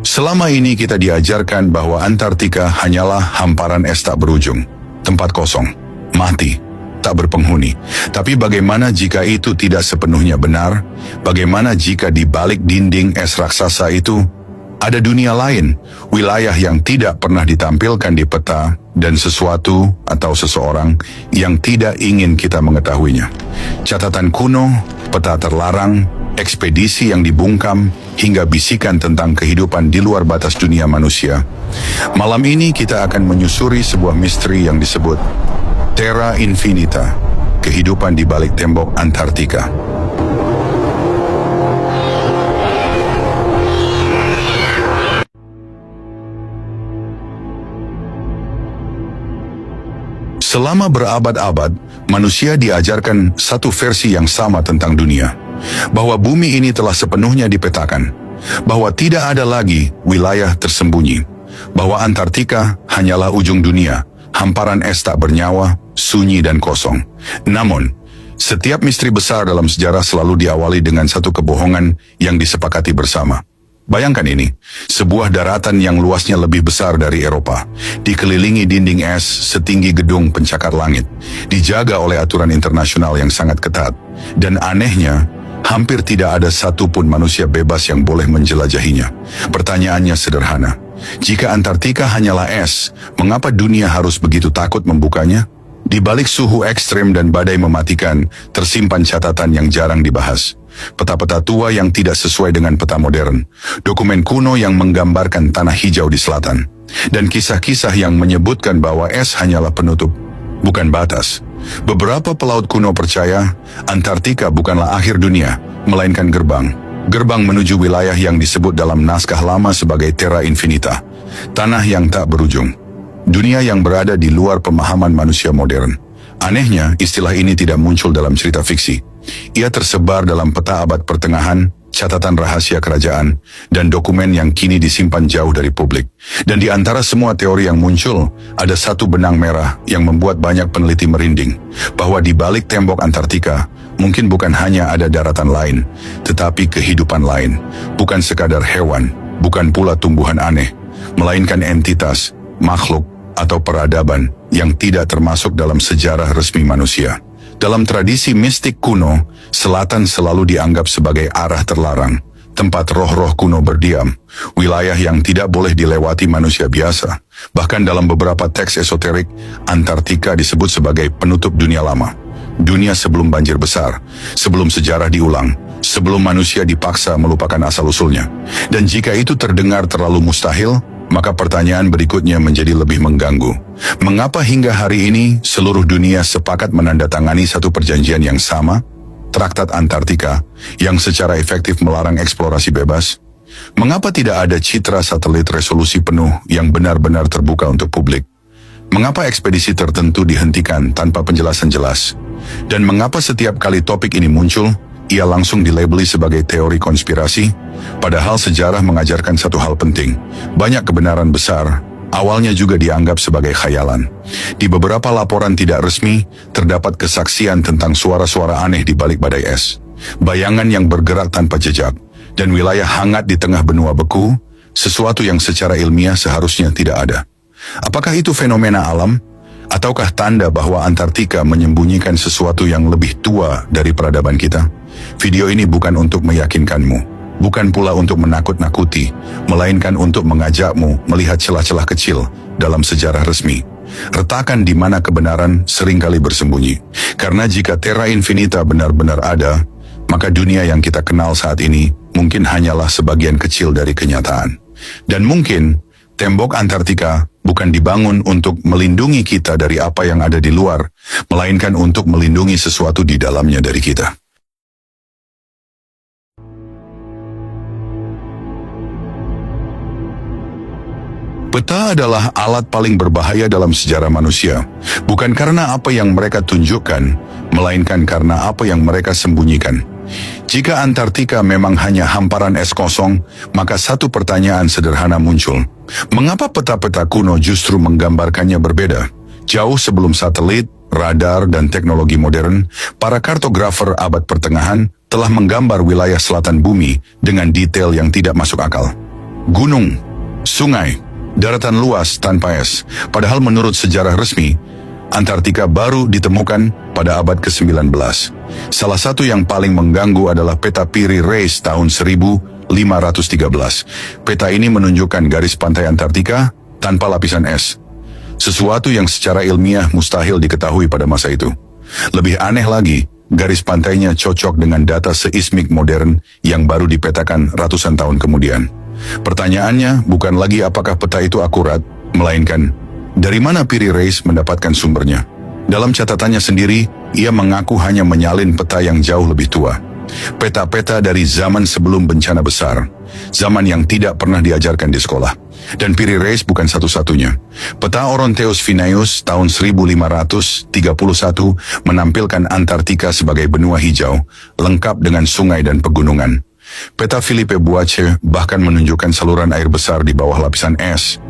Selama ini kita diajarkan bahwa Antartika hanyalah hamparan es tak berujung, tempat kosong, mati, tak berpenghuni. Tapi bagaimana jika itu tidak sepenuhnya benar? Bagaimana jika di balik dinding es raksasa itu ada dunia lain, wilayah yang tidak pernah ditampilkan di peta, dan sesuatu atau seseorang yang tidak ingin kita mengetahuinya? Catatan kuno, peta terlarang, ekspedisi yang dibungkam, hingga bisikan tentang kehidupan di luar batas dunia manusia. Malam ini kita akan menyusuri sebuah misteri yang disebut Terra Infinita, kehidupan di balik tembok Antartika. Selama berabad-abad, manusia diajarkan satu versi yang sama tentang dunia. Bahwa bumi ini telah sepenuhnya dipetakan. Bahwa tidak ada lagi wilayah tersembunyi. Bahwa Antartika hanyalah ujung dunia, hamparan es tak bernyawa, sunyi dan kosong. Namun, setiap misteri besar dalam sejarah selalu diawali dengan satu kebohongan yang disepakati bersama. Bayangkan ini, sebuah daratan yang luasnya lebih besar dari Eropa, dikelilingi dinding es setinggi gedung pencakar langit, dijaga oleh aturan internasional yang sangat ketat, dan anehnya, hampir tidak ada satupun manusia bebas yang boleh menjelajahinya. Pertanyaannya sederhana, jika Antartika hanyalah es, mengapa dunia harus begitu takut membukanya? Di balik suhu ekstrem dan badai mematikan, tersimpan catatan yang jarang dibahas. Peta-peta tua yang tidak sesuai dengan peta modern, dokumen kuno yang menggambarkan tanah hijau di selatan, dan kisah-kisah yang menyebutkan bahwa es hanyalah penutup, bukan batas. Beberapa pelaut kuno percaya Antartika bukanlah akhir dunia, melainkan gerbang. Gerbang menuju wilayah yang disebut dalam naskah lama sebagai Terra Infinita, tanah yang tak berujung. Dunia yang berada di luar pemahaman manusia modern. Anehnya, istilah ini tidak muncul dalam cerita fiksi. Ia tersebar dalam peta abad pertengahan, catatan rahasia kerajaan, dan dokumen yang kini disimpan jauh dari publik. Dan di antara semua teori yang muncul, ada satu benang merah yang membuat banyak peneliti merinding, bahwa di balik tembok Antartika, mungkin bukan hanya ada daratan lain, tetapi kehidupan lain. Bukan sekadar hewan, bukan pula tumbuhan aneh, melainkan entitas, makhluk, atau peradaban yang tidak termasuk dalam sejarah resmi manusia. Dalam tradisi mistik kuno, selatan selalu dianggap sebagai arah terlarang, tempat roh-roh kuno berdiam, wilayah yang tidak boleh dilewati manusia biasa. Bahkan dalam beberapa teks esoterik, Antartika disebut sebagai penutup dunia lama. Dunia sebelum banjir besar, sebelum sejarah diulang, sebelum manusia dipaksa melupakan asal-usulnya. Dan jika itu terdengar terlalu mustahil, maka pertanyaan berikutnya menjadi lebih mengganggu. Mengapa hingga hari ini seluruh dunia sepakat menandatangani satu perjanjian yang sama, Traktat Antartika, yang secara efektif melarang eksplorasi bebas? Mengapa tidak ada citra satelit resolusi penuh yang benar-benar terbuka untuk publik? Mengapa ekspedisi tertentu dihentikan tanpa penjelasan jelas? Dan mengapa setiap kali topik ini muncul, ia langsung dilabeli sebagai teori konspirasi? Padahal sejarah mengajarkan satu hal penting. Banyak kebenaran besar, awalnya juga dianggap sebagai khayalan. Di beberapa laporan tidak resmi, terdapat kesaksian tentang suara-suara aneh di balik badai es. Bayangan yang bergerak tanpa jejak, dan wilayah hangat di tengah benua beku, sesuatu yang secara ilmiah seharusnya tidak ada. Apakah itu fenomena alam? Ataukah tanda bahwa Antartika menyembunyikan sesuatu yang lebih tua dari peradaban kita? Video ini bukan untuk meyakinkanmu, bukan pula untuk menakut-nakuti, melainkan untuk mengajakmu melihat celah-celah kecil dalam sejarah resmi. Retakan di mana kebenaran seringkali bersembunyi. Karena jika Terra Infinita benar-benar ada, maka dunia yang kita kenal saat ini mungkin hanyalah sebagian kecil dari kenyataan. Dan mungkin tembok Antartika bukan dibangun untuk melindungi kita dari apa yang ada di luar, melainkan untuk melindungi sesuatu di dalamnya dari kita. Peta adalah alat paling berbahaya dalam sejarah manusia, bukan karena apa yang mereka tunjukkan, melainkan karena apa yang mereka sembunyikan. Jika Antartika memang hanya hamparan es kosong, maka satu pertanyaan sederhana muncul. Mengapa peta-peta kuno justru menggambarkannya berbeda? Jauh sebelum satelit, radar, dan teknologi modern, para kartografer abad pertengahan telah menggambar wilayah selatan bumi dengan detail yang tidak masuk akal. gunung, sungai, daratan luas tanpa es. Padahal menurut sejarah resmi, Antartika baru ditemukan pada abad ke-19. Salah satu yang paling mengganggu adalah peta Piri Reis tahun 1513. Peta ini menunjukkan garis pantai Antartika tanpa lapisan es. Sesuatu yang secara ilmiah mustahil diketahui pada masa itu. Lebih aneh lagi, garis pantainya cocok dengan data seismik modern yang baru dipetakan ratusan tahun kemudian. Pertanyaannya bukan lagi apakah peta itu akurat, melainkan dari mana Piri Reis mendapatkan sumbernya. Dalam catatannya sendiri, ia mengaku hanya menyalin peta yang jauh lebih tua. Peta-peta dari zaman sebelum bencana besar, zaman yang tidak pernah diajarkan di sekolah. Dan Piri Reis bukan satu-satunya. Peta Orontheus Finaeus tahun 1531 menampilkan Antartika sebagai benua hijau, lengkap dengan sungai dan pegunungan. Peta Philippe Boiche bahkan menunjukkan saluran air besar di bawah lapisan es,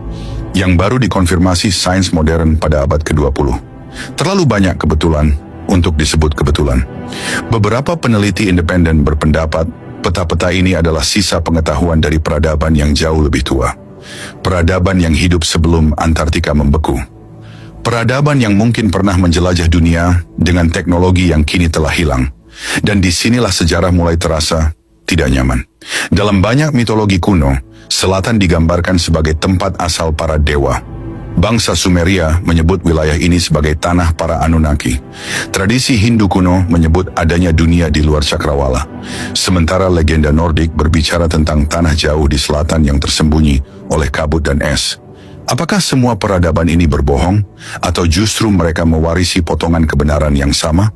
yang baru dikonfirmasi sains modern pada abad ke-20. Terlalu banyak kebetulan untuk disebut kebetulan. Beberapa peneliti independen berpendapat peta-peta ini adalah sisa pengetahuan dari peradaban yang jauh lebih tua. Peradaban yang hidup sebelum Antartika membeku. Peradaban yang mungkin pernah menjelajah dunia dengan teknologi yang kini telah hilang. Dan disinilah sejarah mulai terasa tidak nyaman. Dalam banyak mitologi kuno, selatan digambarkan sebagai tempat asal para dewa. Bangsa Sumeria menyebut wilayah ini sebagai tanah para Anunnaki. Tradisi Hindu kuno menyebut adanya dunia di luar cakrawala. Sementara legenda Nordik berbicara tentang tanah jauh di selatan yang tersembunyi oleh kabut dan es. Apakah semua peradaban ini berbohong? Atau justru mereka mewarisi potongan kebenaran yang sama?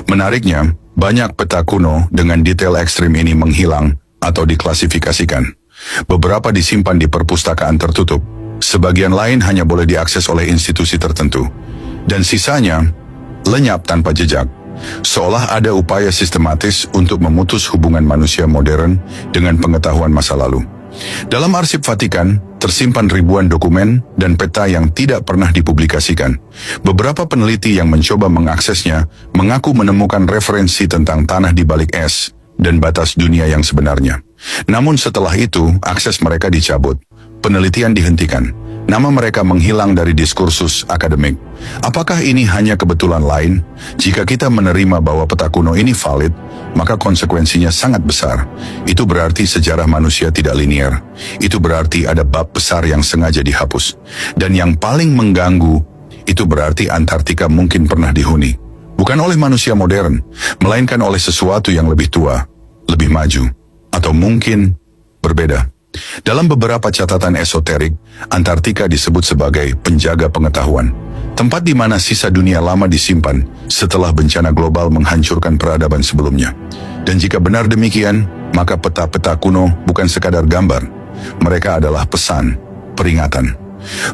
Menariknya, banyak peta kuno dengan detail ekstrim ini menghilang atau diklasifikasikan. Beberapa disimpan di perpustakaan tertutup, sebagian lain hanya boleh diakses oleh institusi tertentu, dan sisanya lenyap tanpa jejak, seolah ada upaya sistematis untuk memutus hubungan manusia modern dengan pengetahuan masa lalu. Dalam arsip Vatikan, tersimpan ribuan dokumen dan peta yang tidak pernah dipublikasikan. Beberapa peneliti yang mencoba mengaksesnya mengaku menemukan referensi tentang tanah di balik es dan batas dunia yang sebenarnya. Namun setelah itu, akses mereka dicabut. Penelitian dihentikan. Nama mereka menghilang dari diskursus akademik. Apakah ini hanya kebetulan lain? Jika kita menerima bahwa peta kuno ini valid, maka konsekuensinya sangat besar. Itu berarti sejarah manusia tidak linier. Itu berarti ada bab besar yang sengaja dihapus. Dan yang paling mengganggu, itu berarti Antartika mungkin pernah dihuni. Bukan oleh manusia modern, melainkan oleh sesuatu yang lebih tua, lebih maju, atau mungkin berbeda. Dalam beberapa catatan esoterik, Antartika disebut sebagai penjaga pengetahuan, tempat di mana sisa dunia lama disimpan setelah bencana global menghancurkan peradaban sebelumnya. Dan jika benar demikian, maka peta-peta kuno bukan sekadar gambar. Mereka adalah pesan, peringatan,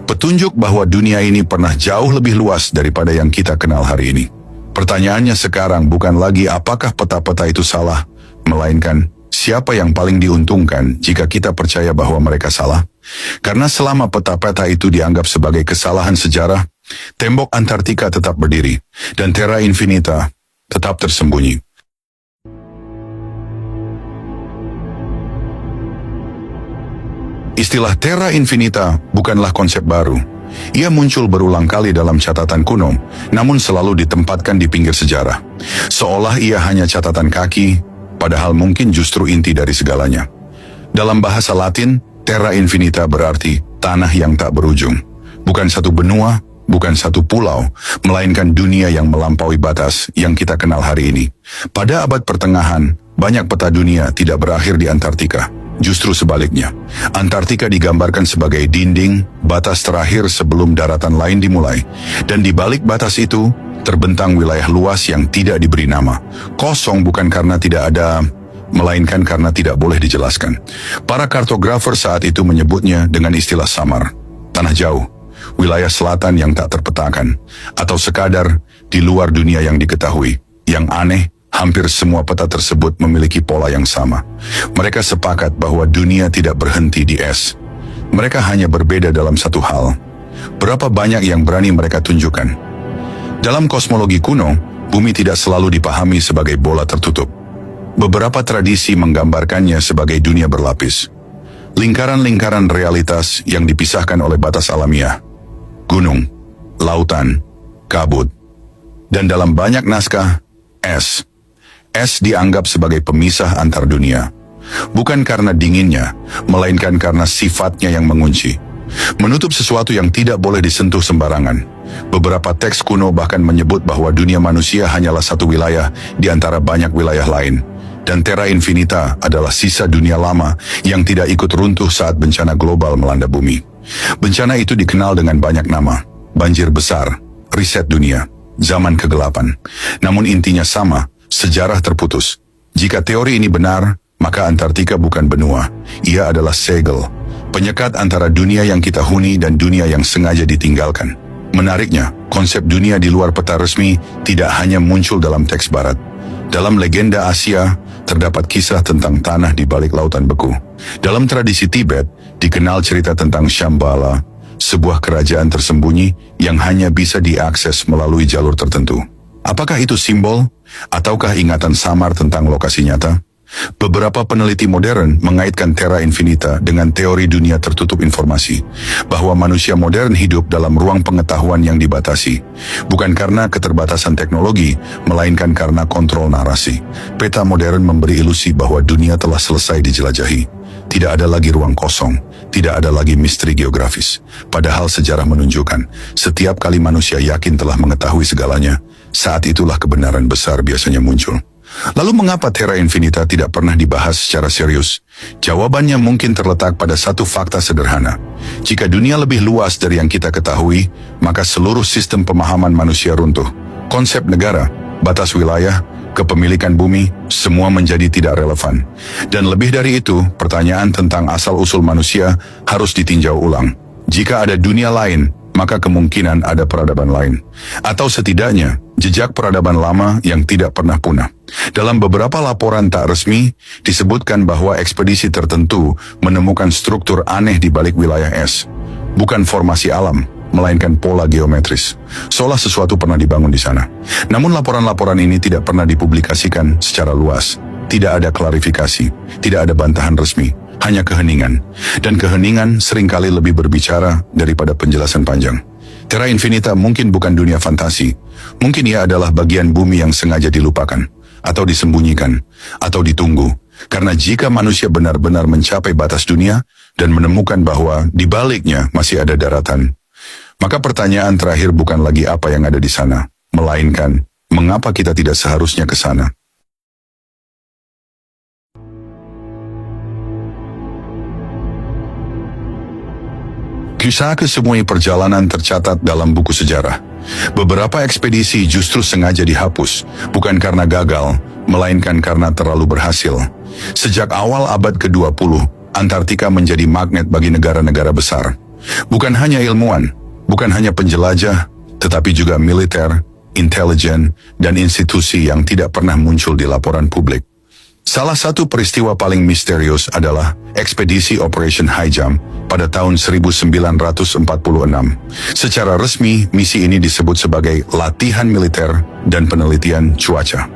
petunjuk bahwa dunia ini pernah jauh lebih luas daripada yang kita kenal hari ini. Pertanyaannya sekarang bukan lagi apakah peta-peta itu salah, melainkan siapa yang paling diuntungkan jika kita percaya bahwa mereka salah? Karena selama peta-peta itu dianggap sebagai kesalahan sejarah, tembok Antartika tetap berdiri, dan Terra Infinita tetap tersembunyi. Istilah Terra Infinita bukanlah konsep baru. Ia muncul berulang kali dalam catatan kuno, namun selalu ditempatkan di pinggir sejarah. Seolah ia hanya catatan kaki, padahal mungkin justru inti dari segalanya. Dalam bahasa Latin, Terra Infinita berarti tanah yang tak berujung. Bukan satu benua, bukan satu pulau, melainkan dunia yang melampaui batas yang kita kenal hari ini. Pada abad pertengahan, banyak peta dunia tidak berakhir di Antartika. Justru sebaliknya, Antartika digambarkan sebagai dinding, batas terakhir sebelum daratan lain dimulai. Dan di balik batas itu, terbentang wilayah luas yang tidak diberi nama. Kosong bukan karena tidak ada, melainkan karena tidak boleh dijelaskan. Para kartografer saat itu menyebutnya dengan istilah samar, tanah jauh, wilayah selatan yang tak terpetakan, atau sekadar di luar dunia yang diketahui. Yang aneh, hampir semua peta tersebut memiliki pola yang sama. Mereka sepakat bahwa dunia tidak berhenti di es. Mereka hanya berbeda dalam satu hal. Berapa banyak yang berani mereka tunjukkan? Dalam kosmologi kuno, bumi tidak selalu dipahami sebagai bola tertutup. Beberapa tradisi menggambarkannya sebagai dunia berlapis. Lingkaran-lingkaran realitas yang dipisahkan oleh batas alamiah, gunung, lautan, kabut, dan dalam banyak naskah, es. Es dianggap sebagai pemisah antar dunia. Bukan karena dinginnya, melainkan karena sifatnya yang mengunci. Menutup sesuatu yang tidak boleh disentuh sembarangan. Beberapa teks kuno bahkan menyebut bahwa dunia manusia hanyalah satu wilayah di antara banyak wilayah lain. Dan Terra Infinita adalah sisa dunia lama yang tidak ikut runtuh saat bencana global melanda bumi. Bencana itu dikenal dengan banyak nama. Banjir besar, riset dunia, zaman kegelapan. Namun intinya sama, sejarah terputus. Jika teori ini benar, maka Antartika bukan benua. Ia adalah segel, penyekat antara dunia yang kita huni dan dunia yang sengaja ditinggalkan. Menariknya, konsep dunia di luar peta resmi tidak hanya muncul dalam teks barat. Dalam legenda Asia, terdapat kisah tentang tanah di balik lautan beku. Dalam tradisi Tibet, dikenal cerita tentang Shambhala, sebuah kerajaan tersembunyi yang hanya bisa diakses melalui jalur tertentu. Apakah itu simbol, ataukah ingatan samar tentang lokasi nyata? Beberapa peneliti modern mengaitkan Terra Infinita dengan teori dunia tertutup informasi, bahwa manusia modern hidup dalam ruang pengetahuan yang dibatasi, bukan karena keterbatasan teknologi, melainkan karena kontrol narasi. Peta modern memberi ilusi bahwa dunia telah selesai dijelajahi. Tidak ada lagi ruang kosong, tidak ada lagi misteri geografis. Padahal sejarah menunjukkan, setiap kali manusia yakin telah mengetahui segalanya, saat itulah kebenaran besar biasanya muncul. Lalu mengapa Terra Infinita tidak pernah dibahas secara serius? Jawabannya mungkin terletak pada satu fakta sederhana. Jika dunia lebih luas dari yang kita ketahui, maka seluruh sistem pemahaman manusia runtuh. Konsep negara, batas wilayah, kepemilikan bumi, semua menjadi tidak relevan. Dan lebih dari itu, pertanyaan tentang asal-usul manusia harus ditinjau ulang. Jika ada dunia lain, maka kemungkinan ada peradaban lain. Atau setidaknya, jejak peradaban lama yang tidak pernah punah. Dalam beberapa laporan tak resmi, disebutkan bahwa ekspedisi tertentu menemukan struktur aneh di balik wilayah es. Bukan formasi alam, melainkan pola geometris. Seolah sesuatu pernah dibangun di sana. Namun laporan-laporan ini tidak pernah dipublikasikan secara luas. Tidak ada klarifikasi, tidak ada bantahan resmi, hanya keheningan. Dan keheningan seringkali lebih berbicara daripada penjelasan panjang. Terra Infinita mungkin bukan dunia fantasi. Mungkin ia adalah bagian bumi yang sengaja dilupakan, atau disembunyikan, atau ditunggu. Karena jika manusia benar-benar mencapai batas dunia dan menemukan bahwa di baliknya masih ada daratan, maka pertanyaan terakhir bukan lagi apa yang ada di sana, melainkan mengapa kita tidak seharusnya ke sana. Kisah kesemua perjalanan tercatat dalam buku sejarah. Beberapa ekspedisi justru sengaja dihapus, bukan karena gagal, melainkan karena terlalu berhasil. Sejak awal abad ke-20, Antartika menjadi magnet bagi negara-negara besar. Bukan hanya ilmuwan, bukan hanya penjelajah, tetapi juga militer, intelijen, dan institusi yang tidak pernah muncul di laporan publik. Salah satu peristiwa paling misterius adalah ekspedisi Operation High Jump pada tahun 1946. Secara resmi, misi ini disebut sebagai latihan militer dan penelitian cuaca.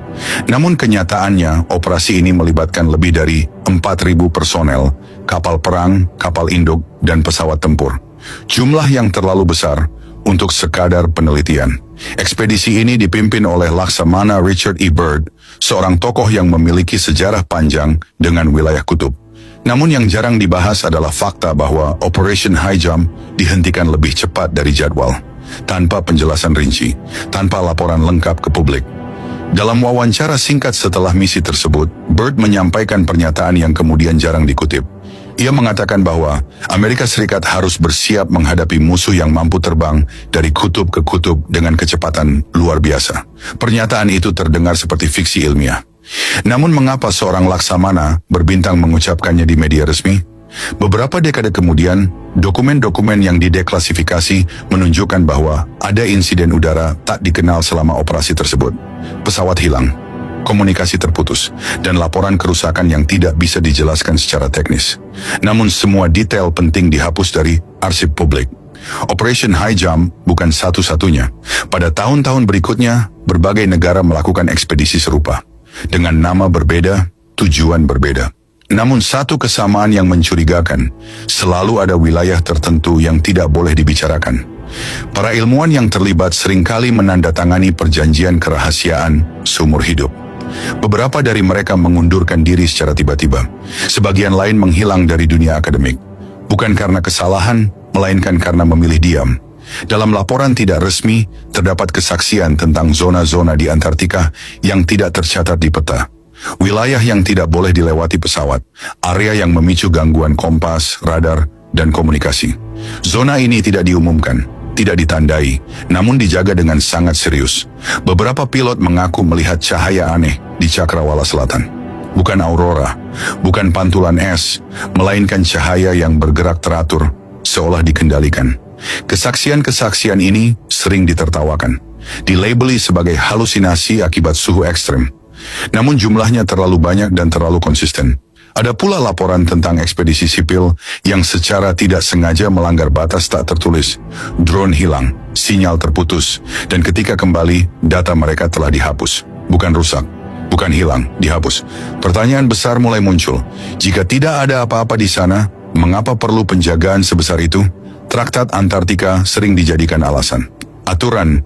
Namun kenyataannya, operasi ini melibatkan lebih dari 4.000 personel, kapal perang, kapal induk, dan pesawat tempur. Jumlah yang terlalu besar untuk sekadar penelitian. Ekspedisi ini dipimpin oleh Laksamana Richard E. Byrd, seorang tokoh yang memiliki sejarah panjang dengan wilayah kutub. Namun yang jarang dibahas adalah fakta bahwa Operation High Jump dihentikan lebih cepat dari jadwal, tanpa penjelasan rinci, tanpa laporan lengkap ke publik. Dalam wawancara singkat setelah misi tersebut, Byrd menyampaikan pernyataan yang kemudian jarang dikutip. Ia mengatakan bahwa Amerika Serikat harus bersiap menghadapi musuh yang mampu terbang dari kutub ke kutub dengan kecepatan luar biasa. Pernyataan itu terdengar seperti fiksi ilmiah. Namun mengapa seorang Laksamana berbintang mengucapkannya di media resmi? Beberapa dekade kemudian, dokumen-dokumen yang dideklasifikasi menunjukkan bahwa ada insiden udara tak dikenal selama operasi tersebut. Pesawat hilang, komunikasi terputus, dan laporan kerusakan yang tidak bisa dijelaskan secara teknis. Namun semua detail penting dihapus dari arsip publik. Operation High Jump bukan satu-satunya. Pada tahun-tahun berikutnya, berbagai negara melakukan ekspedisi serupa. Dengan nama berbeda, tujuan berbeda. Namun satu kesamaan yang mencurigakan, selalu ada wilayah tertentu yang tidak boleh dibicarakan. Para ilmuwan yang terlibat seringkali menandatangani perjanjian kerahasiaan seumur hidup. Beberapa dari mereka mengundurkan diri secara tiba-tiba. Sebagian lain menghilang dari dunia akademik. Bukan karena kesalahan, melainkan karena memilih diam. Dalam laporan tidak resmi, terdapat kesaksian tentang zona-zona di Antartika yang tidak tercatat di peta. Wilayah yang tidak boleh dilewati pesawat, area yang memicu gangguan kompas, radar, dan komunikasi. Zona ini tidak diumumkan, tidak ditandai, namun dijaga dengan sangat serius. Beberapa pilot mengaku melihat cahaya aneh di Cakrawala Selatan. Bukan aurora, bukan pantulan es, melainkan cahaya yang bergerak teratur, seolah dikendalikan. Kesaksian-kesaksian ini sering ditertawakan, dilabeli sebagai halusinasi akibat suhu ekstrem. Namun jumlahnya terlalu banyak dan terlalu konsisten. Ada pula laporan tentang ekspedisi sipil yang secara tidak sengaja melanggar batas tak tertulis. Drone hilang, sinyal terputus, dan ketika kembali, data mereka telah dihapus. Bukan rusak, bukan hilang, dihapus. Pertanyaan besar mulai muncul. Jika tidak ada apa-apa di sana, mengapa perlu penjagaan sebesar itu? Traktat Antartika sering dijadikan alasan. Aturan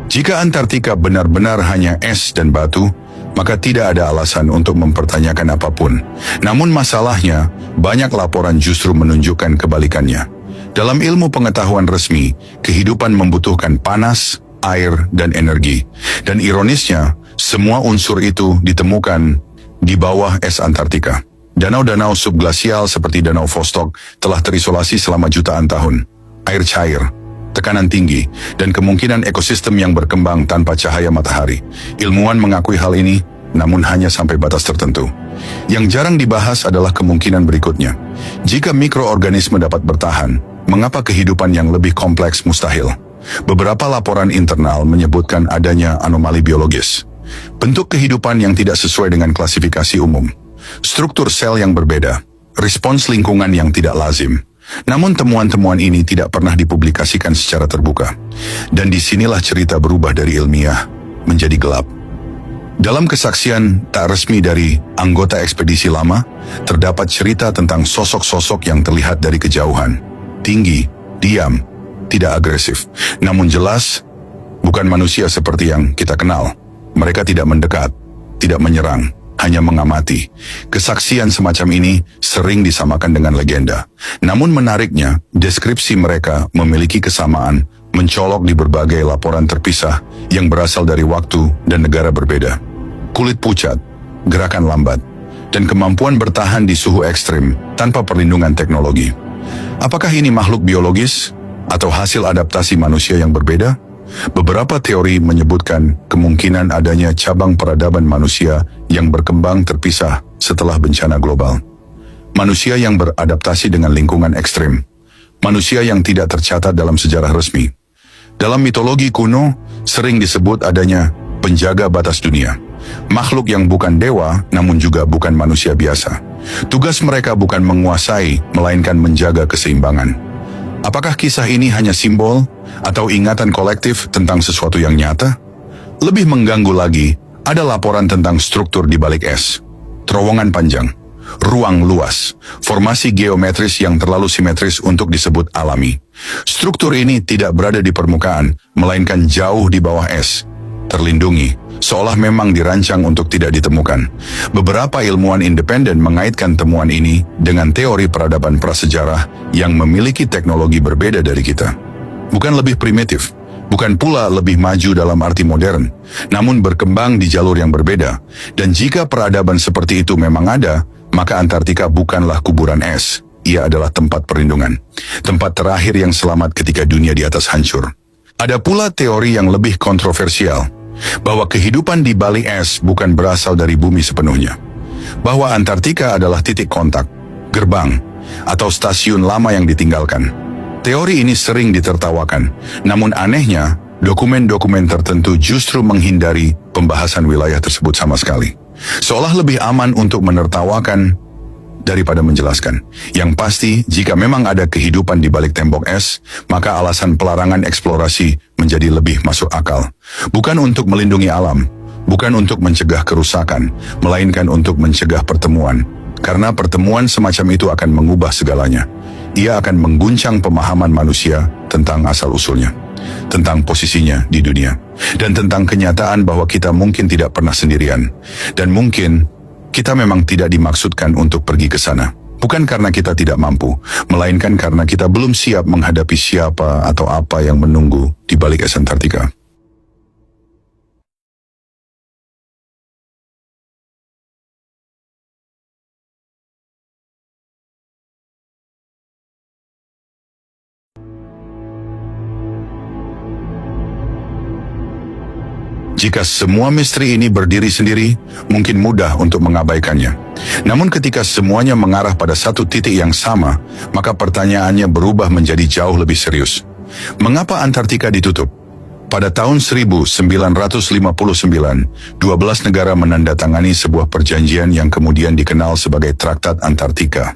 Jika Antartika benar-benar hanya es dan batu, maka tidak ada alasan untuk mempertanyakan apapun. Namun masalahnya, banyak laporan justru menunjukkan kebalikannya. Dalam ilmu pengetahuan resmi, kehidupan membutuhkan panas, air, dan energi. Dan ironisnya, semua unsur itu ditemukan di bawah es Antartika. Danau-danau subglasial seperti Danau Vostok telah terisolasi selama jutaan tahun. Air cair, tekanan tinggi, dan kemungkinan ekosistem yang berkembang tanpa cahaya matahari. Ilmuwan mengakui hal ini, namun hanya sampai batas tertentu. Yang jarang dibahas adalah kemungkinan berikutnya. Jika mikroorganisme dapat bertahan, mengapa kehidupan yang lebih kompleks mustahil? Beberapa laporan internal menyebutkan adanya anomali biologis. Bentuk kehidupan yang tidak sesuai dengan klasifikasi umum. Struktur sel yang berbeda. Respons lingkungan yang tidak lazim. Namun temuan-temuan ini tidak pernah dipublikasikan secara terbuka. Dan disinilah cerita berubah dari ilmiah menjadi gelap. Dalam kesaksian tak resmi dari anggota ekspedisi lama, terdapat cerita tentang sosok-sosok yang terlihat dari kejauhan. Tinggi, diam, tidak agresif. Namun jelas, bukan manusia seperti yang kita kenal. Mereka tidak mendekat, tidak menyerang, hanya mengamati. Kesaksian semacam ini sering disamakan dengan legenda. Namun menariknya, deskripsi mereka memiliki kesamaan, mencolok di berbagai laporan terpisah yang berasal dari waktu dan negara berbeda. Kulit pucat, gerakan lambat, dan kemampuan bertahan di suhu ekstrim tanpa perlindungan teknologi. Apakah ini makhluk biologis atau hasil adaptasi manusia yang berbeda? Beberapa teori menyebutkan kemungkinan adanya cabang peradaban manusia yang berkembang terpisah setelah bencana global. Manusia yang beradaptasi dengan lingkungan ekstrem. Manusia yang tidak tercatat dalam sejarah resmi. Dalam mitologi kuno, sering disebut adanya penjaga batas dunia. Makhluk yang bukan dewa, namun juga bukan manusia biasa. Tugas mereka bukan menguasai, melainkan menjaga keseimbangan. Apakah kisah ini hanya simbol atau ingatan kolektif tentang sesuatu yang nyata? Lebih mengganggu lagi, ada laporan tentang struktur di balik es. Terowongan panjang, ruang luas, formasi geometris yang terlalu simetris untuk disebut alami. Struktur ini tidak berada di permukaan, melainkan jauh di bawah es. Terlindungi, seolah memang dirancang untuk tidak ditemukan. Beberapa ilmuwan independen mengaitkan temuan ini dengan teori peradaban prasejarah yang memiliki teknologi berbeda dari kita. Bukan lebih primitif, bukan pula lebih maju dalam arti modern, namun berkembang di jalur yang berbeda. Dan jika peradaban seperti itu memang ada, maka Antartika bukanlah kuburan es. Ia adalah tempat perlindungan. Tempat terakhir yang selamat ketika dunia di atas hancur. Ada pula teori yang lebih kontroversial, bahwa kehidupan di balik es bukan berasal dari bumi sepenuhnya. Bahwa Antartika adalah titik kontak, gerbang, atau stasiun lama yang ditinggalkan. Teori ini sering ditertawakan, namun anehnya, dokumen-dokumen tertentu justru menghindari pembahasan wilayah tersebut sama sekali. Seolah lebih aman untuk menertawakan daripada menjelaskan. Yang pasti, jika memang ada kehidupan di balik tembok es, maka alasan pelarangan eksplorasi menjadi lebih masuk akal. Bukan untuk melindungi alam, bukan untuk mencegah kerusakan, melainkan untuk mencegah pertemuan. Karena pertemuan semacam itu akan mengubah segalanya. Ia akan mengguncang pemahaman manusia tentang asal-usulnya, tentang posisinya di dunia, dan tentang kenyataan bahwa kita mungkin tidak pernah sendirian. Dan mungkin kita memang tidak dimaksudkan untuk pergi ke sana. Bukan karena kita tidak mampu, melainkan karena kita belum siap menghadapi siapa atau apa yang menunggu di balik es Antartika. Jika semua misteri ini berdiri sendiri, mungkin mudah untuk mengabaikannya. Namun ketika semuanya mengarah pada satu titik yang sama, maka pertanyaannya berubah menjadi jauh lebih serius. Mengapa Antartika ditutup? Pada tahun 1959, 12 negara menandatangani sebuah perjanjian yang kemudian dikenal sebagai Traktat Antartika.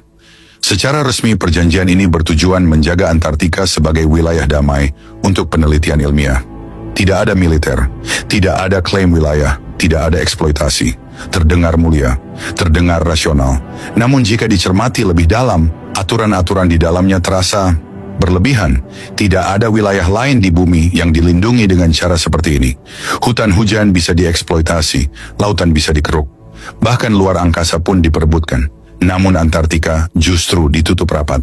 Secara resmi perjanjian ini bertujuan menjaga Antartika sebagai wilayah damai untuk penelitian ilmiah. Tidak ada militer, tidak ada klaim wilayah, tidak ada eksploitasi. Terdengar mulia, terdengar rasional. Namun jika dicermati lebih dalam, aturan-aturan di dalamnya terasa berlebihan. Tidak ada wilayah lain di bumi yang dilindungi dengan cara seperti ini. Hutan hujan bisa dieksploitasi, lautan bisa dikeruk. Bahkan luar angkasa pun diperebutkan. Namun Antartika justru ditutup rapat.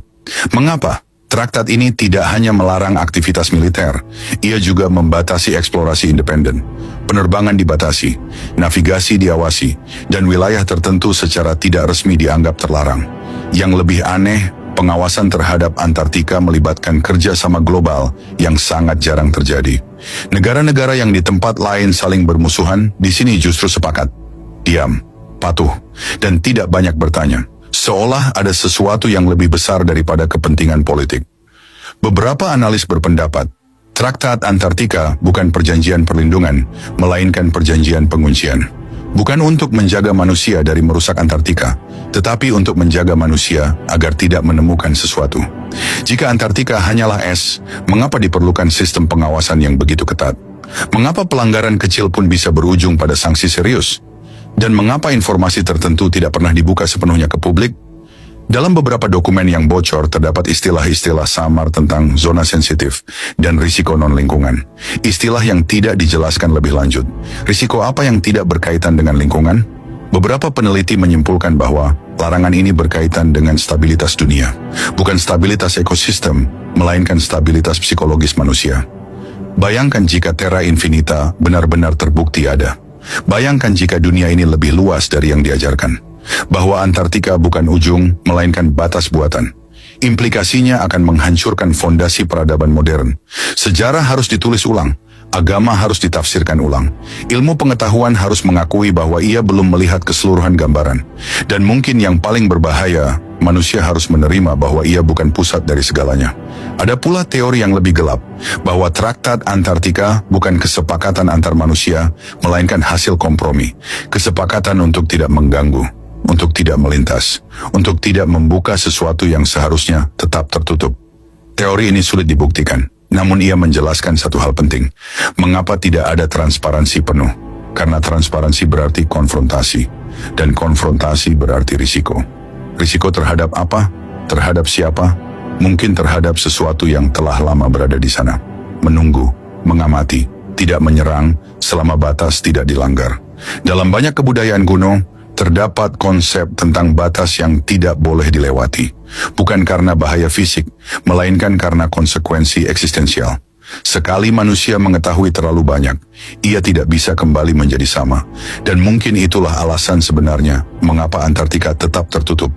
Mengapa? Traktat ini tidak hanya melarang aktivitas militer, ia juga membatasi eksplorasi independen. Penerbangan dibatasi, navigasi diawasi, dan wilayah tertentu secara tidak resmi dianggap terlarang. Yang lebih aneh, pengawasan terhadap Antartika melibatkan kerjasama global yang sangat jarang terjadi. Negara-negara yang di tempat lain saling bermusuhan, di sini justru sepakat, diam, patuh, dan tidak banyak bertanya. Seolah ada sesuatu yang lebih besar daripada kepentingan politik. Beberapa analis berpendapat, Traktat Antartika bukan perjanjian perlindungan, melainkan perjanjian penguncian. Bukan untuk menjaga manusia dari merusak Antartika, tetapi untuk menjaga manusia agar tidak menemukan sesuatu. Jika Antartika hanyalah es, mengapa diperlukan sistem pengawasan yang begitu ketat? Mengapa pelanggaran kecil pun bisa berujung pada sanksi serius? Dan mengapa informasi tertentu tidak pernah dibuka sepenuhnya ke publik? Dalam beberapa dokumen yang bocor terdapat istilah-istilah samar tentang zona sensitif dan risiko non-lingkungan. Istilah yang tidak dijelaskan lebih lanjut. Risiko apa yang tidak berkaitan dengan lingkungan? Beberapa peneliti menyimpulkan bahwa larangan ini berkaitan dengan stabilitas dunia. Bukan stabilitas ekosistem, melainkan stabilitas psikologis manusia. Bayangkan jika Terra Infinita benar-benar terbukti ada. Bayangkan jika dunia ini lebih luas dari yang diajarkan. Bahwa Antartika bukan ujung, melainkan batas buatan. Implikasinya akan menghancurkan fondasi peradaban modern. Sejarah harus ditulis ulang. Agama harus ditafsirkan ulang. Ilmu pengetahuan harus mengakui bahwa ia belum melihat keseluruhan gambaran. Dan mungkin yang paling berbahaya, manusia harus menerima bahwa ia bukan pusat dari segalanya. Ada pula teori yang lebih gelap, bahwa Traktat Antartika bukan kesepakatan antar manusia, melainkan hasil kompromi. Kesepakatan untuk tidak mengganggu, untuk tidak melintas, untuk tidak membuka sesuatu yang seharusnya tetap tertutup. Teori ini sulit dibuktikan, namun ia menjelaskan satu hal penting. Mengapa tidak ada transparansi penuh? Karena transparansi berarti konfrontasi, dan konfrontasi berarti risiko. Risiko terhadap apa? Terhadap siapa? Mungkin terhadap sesuatu yang telah lama berada di sana. Menunggu, mengamati, tidak menyerang selama batas tidak dilanggar. Dalam banyak kebudayaan kuno, terdapat konsep tentang batas yang tidak boleh dilewati. Bukan karena bahaya fisik, melainkan karena konsekuensi eksistensial. Sekali manusia mengetahui terlalu banyak, ia tidak bisa kembali menjadi sama. Dan mungkin itulah alasan sebenarnya mengapa Antartika tetap tertutup.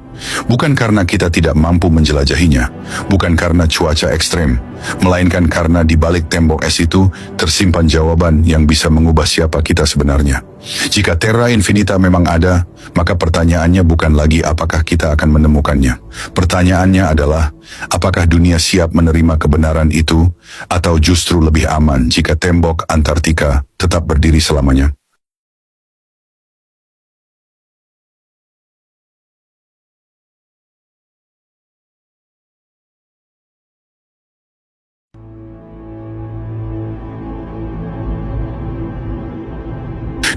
Bukan karena kita tidak mampu menjelajahinya, bukan karena cuaca ekstrem, melainkan karena di balik tembok es itu tersimpan jawaban yang bisa mengubah siapa kita sebenarnya. Jika Terra Infinita memang ada, maka pertanyaannya bukan lagi apakah kita akan menemukannya. Pertanyaannya adalah, apakah dunia siap menerima kebenaran itu, atau justru lebih aman jika tembok Antartika tetap berdiri selamanya?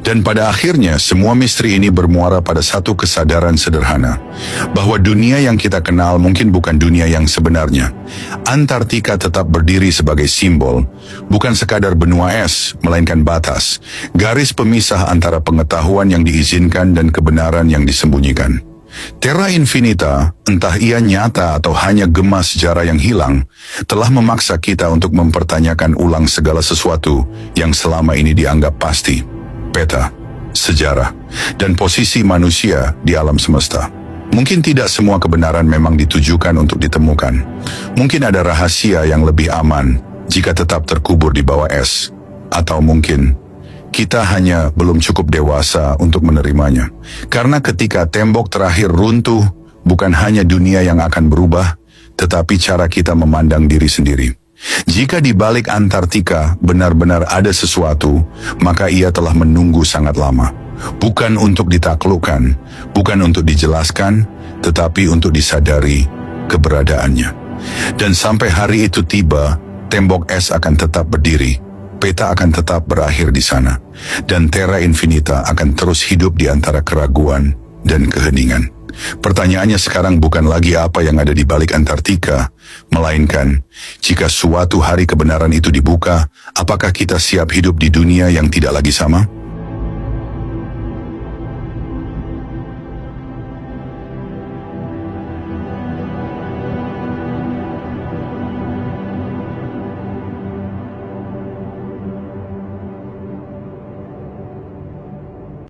Dan pada akhirnya semua misteri ini bermuara pada satu kesadaran sederhana, bahwa dunia yang kita kenal mungkin bukan dunia yang sebenarnya. Antartika tetap berdiri sebagai simbol, bukan sekadar benua es, melainkan batas, garis pemisah antara pengetahuan yang diizinkan dan kebenaran yang disembunyikan. Terra Infinita, entah ia nyata atau hanya gema sejarah yang hilang, telah memaksa kita untuk mempertanyakan ulang segala sesuatu yang selama ini dianggap pasti. Peta, sejarah, dan posisi manusia di alam semesta. Mungkin tidak semua kebenaran memang ditujukan untuk ditemukan. Mungkin ada rahasia yang lebih aman jika tetap terkubur di bawah es. Atau mungkin kita hanya belum cukup dewasa untuk menerimanya. Karena ketika tembok terakhir runtuh, bukan hanya dunia yang akan berubah, tetapi cara kita memandang diri sendiri. Jika di balik Antartika benar-benar ada sesuatu, maka ia telah menunggu sangat lama. Bukan untuk ditaklukkan, bukan untuk dijelaskan, tetapi untuk disadari keberadaannya. Dan sampai hari itu tiba, tembok es akan tetap berdiri. Peta akan tetap berakhir di sana, dan Terra Infinita akan terus hidup di antara keraguan dan keheningan. Pertanyaannya sekarang bukan lagi apa yang ada di balik Antartika, melainkan jika suatu hari kebenaran itu dibuka, apakah kita siap hidup di dunia yang tidak lagi sama?